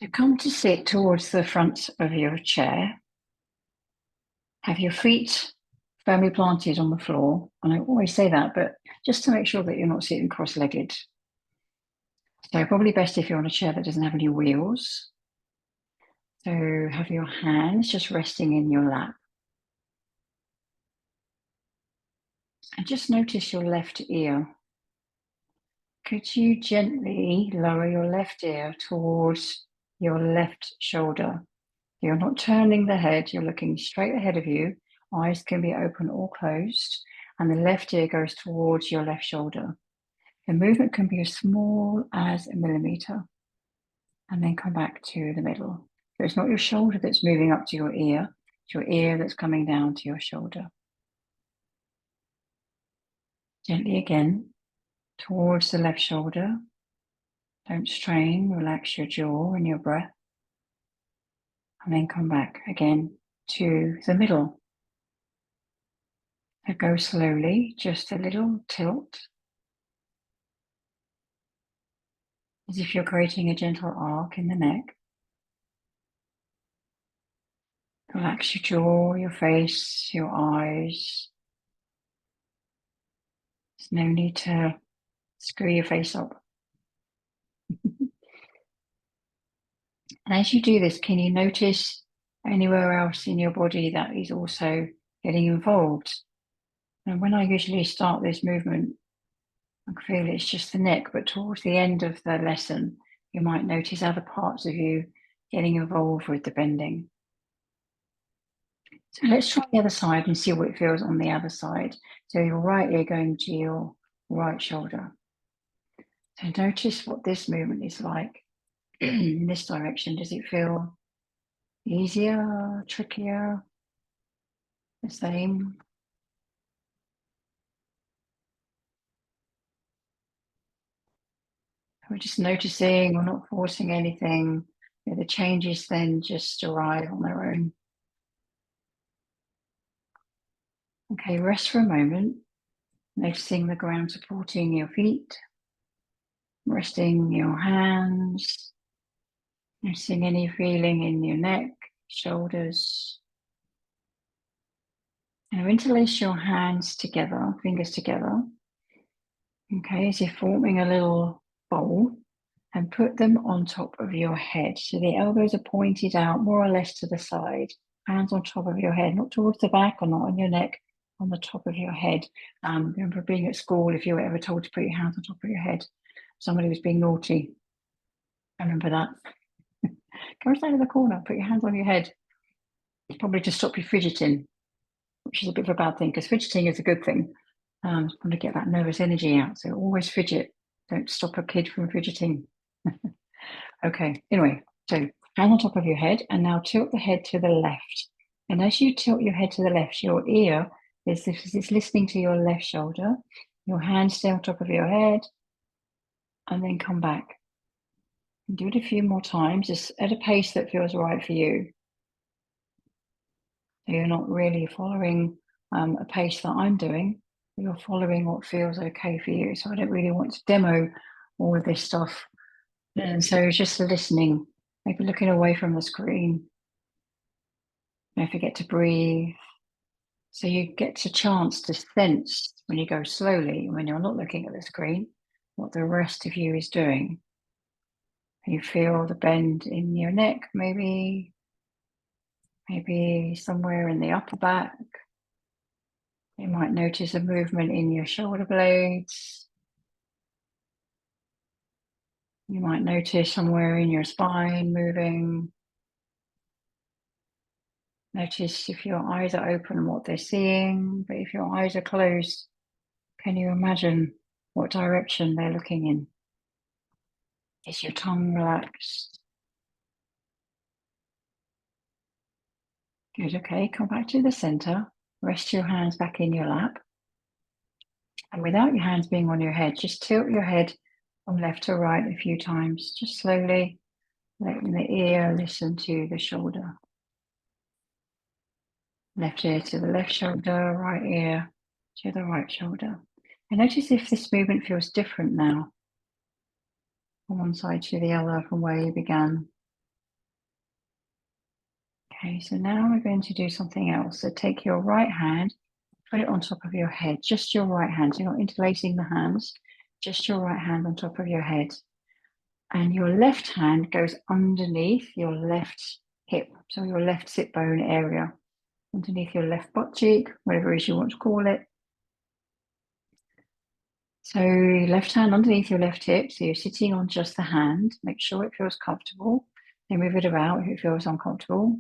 So come to sit towards the front of your chair. Have your feet firmly planted on the floor. And I always say that, but just to make sure that you're not sitting cross-legged. So probably best if you're on a chair that doesn't have any wheels. So have your hands just resting in your lap. And just notice your left ear. Could you gently lower your left ear towards your left shoulder? You're not turning the head, you're looking straight ahead of you. Eyes can be open or closed, and the left ear goes towards your left shoulder. The movement can be as small as a millimeter, and then come back to the middle. So it's not your shoulder that's moving up to your ear, it's your ear that's coming down to your shoulder. Gently again, towards the left shoulder. Don't strain, relax your jaw and your breath. And then come back again to the middle. So go slowly, just a little tilt. As if you're creating a gentle arc in the neck. Relax your jaw, your face, your eyes. There's no need to screw your face up. And as you do this, can you notice anywhere else in your body that is also getting involved? And when I usually start this movement, I feel it's just the neck, but towards the end of the lesson, you might notice other parts of you getting involved with the bending. So let's try the other side and see what it feels on the other side. So your right ear going to your right shoulder. So notice what this movement is like in this direction. Does it feel easier, trickier, the same? We're just noticing, we're not forcing anything. The changes then just arrive on their own. Okay, rest for a moment, noticing the ground supporting your feet, resting your hands, noticing any feeling in your neck, shoulders. Now interlace your hands together, fingers together, okay, as if forming a little bowl, and put them on top of your head. So the elbows are pointed out more or less to the side, hands on top of your head, not towards the back or not on your neck, on the top of your head. Remember being at school, if you were ever told to put your hands on top of your head, somebody was being naughty. I remember that. Go stand in the corner, put your hands on your head. It's probably to stop you fidgeting, which is a bit of a bad thing, because fidgeting is a good thing. Want to get that nervous energy out. So always fidget. Don't stop a kid from fidgeting. Okay, anyway, so hand on top of your head, and now tilt the head to the left. And as you tilt your head to the left, your ear is listening to your left shoulder. Your hand stay on top of your head, and then come back. And do it a few more times, just at a pace that feels right for you. So you're not really following a pace that I'm doing. You're following what feels okay for you. So I don't really want to demo all of this stuff. And so just listening, maybe looking away from the screen. Don't forget to breathe. So you get a chance to sense when you go slowly, when you're not looking at the screen, what the rest of you is doing. You feel the bend in your neck, maybe somewhere in the upper back. You might notice a movement in your shoulder blades. You might notice somewhere in your spine moving. Notice if your eyes are open what they're seeing, but if your eyes are closed, can you imagine what direction they're looking in? Is your tongue relaxed? Good, okay, come back to the center. Rest your hands back in your lap. And without your hands being on your head, just tilt your head from left to right a few times, just slowly, letting the ear listen to the shoulder. Left ear to the left shoulder, right ear to the right shoulder. And notice if this movement feels different now, from one side to the other, from where you began. Okay, so now we're going to do something else. So take your right hand, put it on top of your head, just your right hand. So you're not interlacing the hands, just your right hand on top of your head. And your left hand goes underneath your left hip, so your left sit bone area, underneath your left butt cheek, whatever it is you want to call it. So left hand underneath your left hip, so you're sitting on just the hand. Make sure it feels comfortable. Then move it about if it feels uncomfortable.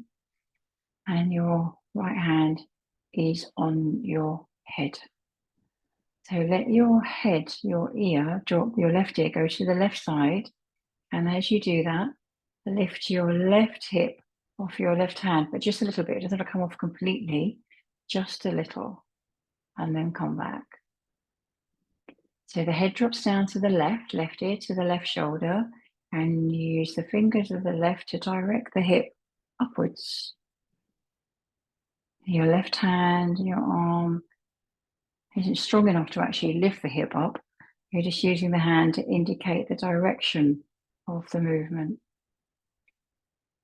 And your right hand is on your head. So let your head, your ear, drop, your left ear go to the left side. And as you do that, lift your left hip off your left hand, but just a little bit. It doesn't come off completely, just a little, and then come back. So the head drops down to the left ear to the left shoulder, and use the fingers of the left to direct the hip upwards. Your left hand, your arm isn't strong enough to actually lift the hip up. You're just using the hand to indicate the direction of the movement.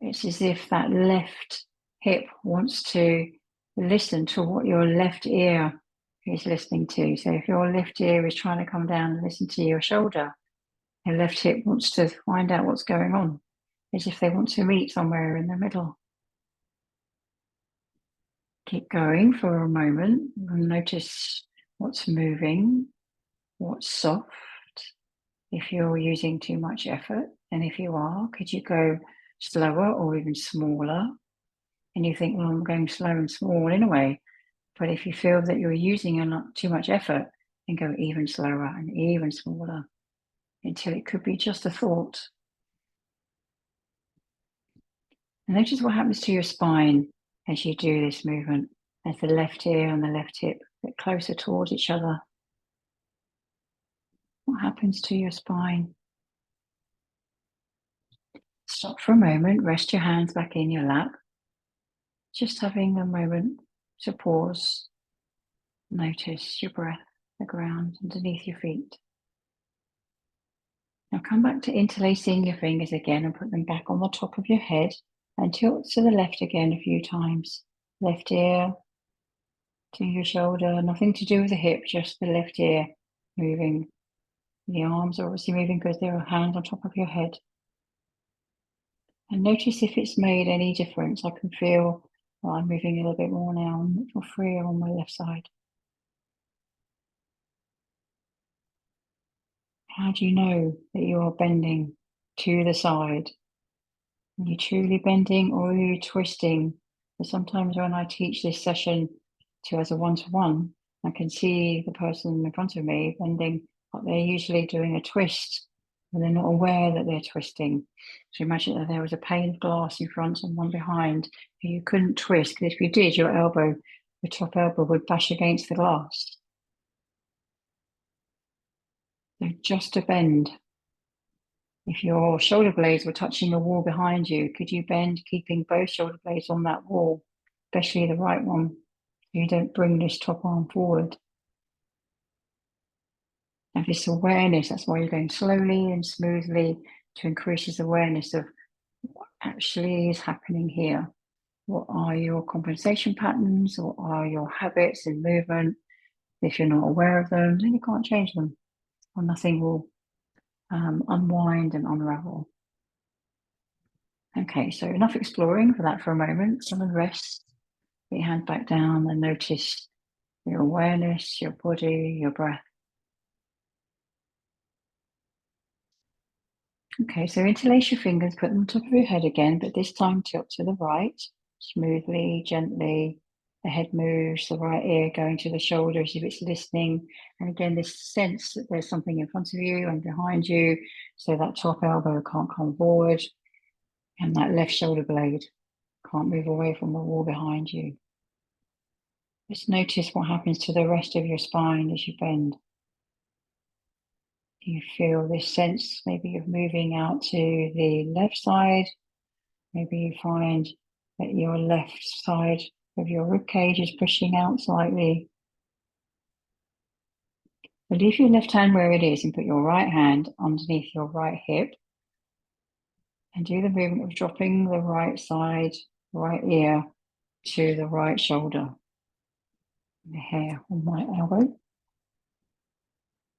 It's as if that left hip wants to listen to what your left ear is listening to. So if your left ear is trying to come down and listen to your shoulder, your left hip wants to find out what's going on, as if they want to meet somewhere in the middle. Keep going for a moment and notice what's moving, what's soft. If you're using too much effort, and if you are, could you go slower or even smaller? And you think, well, I'm going slow and small anyway. But if you feel that you're using too much effort, then go even slower and even smaller until it could be just a thought. And notice what happens to your spine as you do this movement, as the left ear and the left hip get closer towards each other. What happens to your spine? Stop for a moment, rest your hands back in your lap. Just having a moment to pause. Notice your breath, the ground underneath your feet. Now come back to interlacing your fingers again and put them back on the top of your head and tilt to the left again a few times. Left ear to your shoulder, nothing to do with the hip, just the left ear moving. The arms are obviously moving because they're a hand on top of your head. And notice if it's made any difference. I can feel I'm moving a little bit more now. I'm much more freer on my left side. How do you know that you are bending to the side? Are you truly bending or are you twisting? But sometimes when I teach this session as a one-to-one, I can see the person in front of me bending, but they're usually doing a twist, and they're not aware that they're twisting. So imagine that there was a pane of glass in front and one behind, and you couldn't twist, because if you did, your top elbow would bash against the glass. So just a bend. If your shoulder blades were touching a wall behind you, could you bend, keeping both shoulder blades on that wall, especially the right one, so you don't bring this top arm forward? Now this awareness, that's why you're going slowly and smoothly to increase this awareness of what actually is happening here. What are your compensation patterns? What are your habits in movement? If you're not aware of them, then you can't change them, or nothing will unwind and unravel. Okay, so enough exploring for a moment. Come and rest. Put your hand back down and notice your awareness, your body, your breath. Okay, so interlace your fingers, put them on top of your head again, but this time tilt to the right, smoothly, gently. The head moves, the right ear going to the shoulders if it's listening. And again, this sense that there's something in front of you and behind you, so that top elbow can't come forward, and that left shoulder blade can't move away from the wall behind you. Just notice what happens to the rest of your spine as you bend. You feel this sense maybe of moving out to the left side. Maybe you find that your left side of your ribcage is pushing out slightly. But leave your left hand where it is and put your right hand underneath your right hip. And do the movement of dropping the right side right ear to the right shoulder. The hair on my elbow.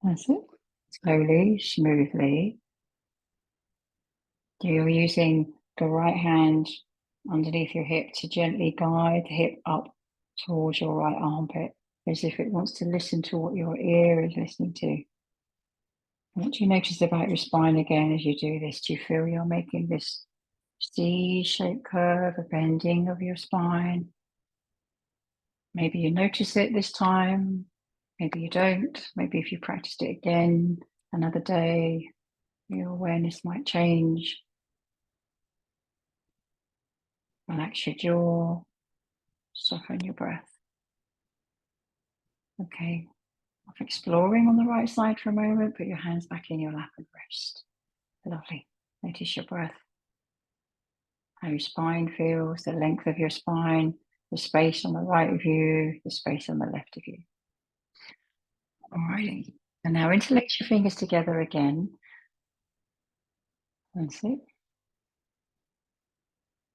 That's it. Slowly, smoothly. You're using the right hand underneath your hip to gently guide the hip up towards your right armpit, as if it wants to listen to what your ear is listening to. What do you notice about your spine again as you do this? Do you feel you're making this C-shaped curve, a bending of your spine? Maybe you notice it this time, maybe you don't. Maybe if you practiced it again another day, your awareness might change. Relax your jaw, soften your breath. Okay, off exploring on the right side for a moment, put your hands back in your lap and rest. Lovely. Notice your breath, how your spine feels, the length of your spine, the space on the right of you, the space on the left of you. Alrighty. And now interlace your fingers together again. That's it.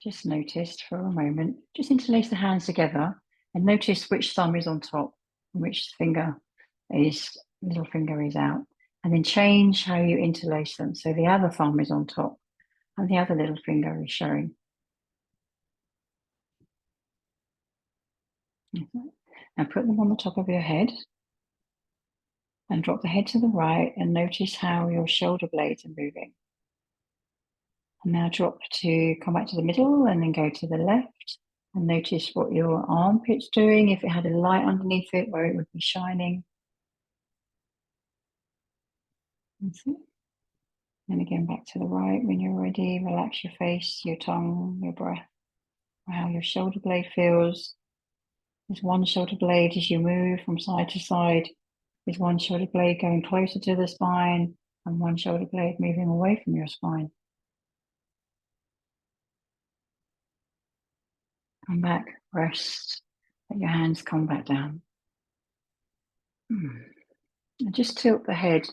Just notice for a moment, just interlace the hands together and notice which thumb is on top and which middle finger is out. And then change how you interlace them. So the other thumb is on top and the other little finger is showing. Now put them on the top of your head and drop the head to the right and notice how your shoulder blades are moving. And now come back to the middle and then go to the left and notice what your armpit's doing, if it had a light underneath it where it would be shining. That's it. And again, back to the right when you're ready. Relax your face, your tongue, your breath, how your shoulder blade feels. There's one shoulder blade as you move from side to side. There's one shoulder blade going closer to the spine and one shoulder blade moving away from your spine. Come back, rest, let your hands come back down. And just tilt the head,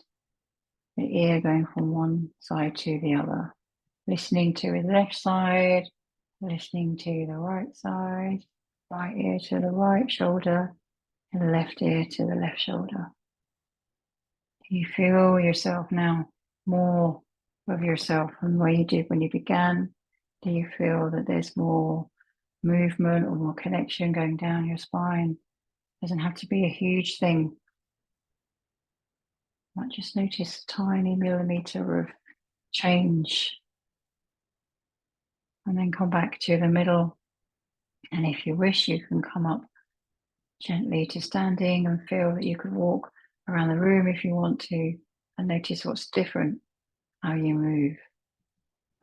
the ear going from one side to the other. Listening to the left side, listening to the right side, right ear to the right shoulder, and left ear to the left shoulder. You feel yourself now more of yourself than what you did when you began? Do you feel that there's more movement or more connection going down your spine? It doesn't have to be a huge thing. You might just notice a tiny millimeter of change. And then come back to the middle. And if you wish, you can come up gently to standing and feel that you could walk around the room if you want to and notice what's different, how you move.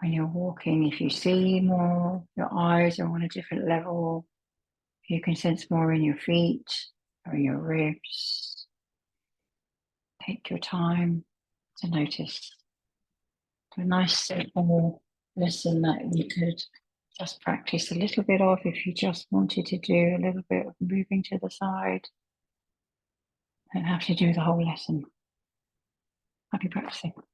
When you're walking, if you see more, your eyes are on a different level, you can sense more in your feet or your ribs. Take your time to notice. It's a nice simple lesson that you could just practice a little bit of if you just wanted to do a little bit of moving to the side. Don't have to do the whole lesson. Happy practicing.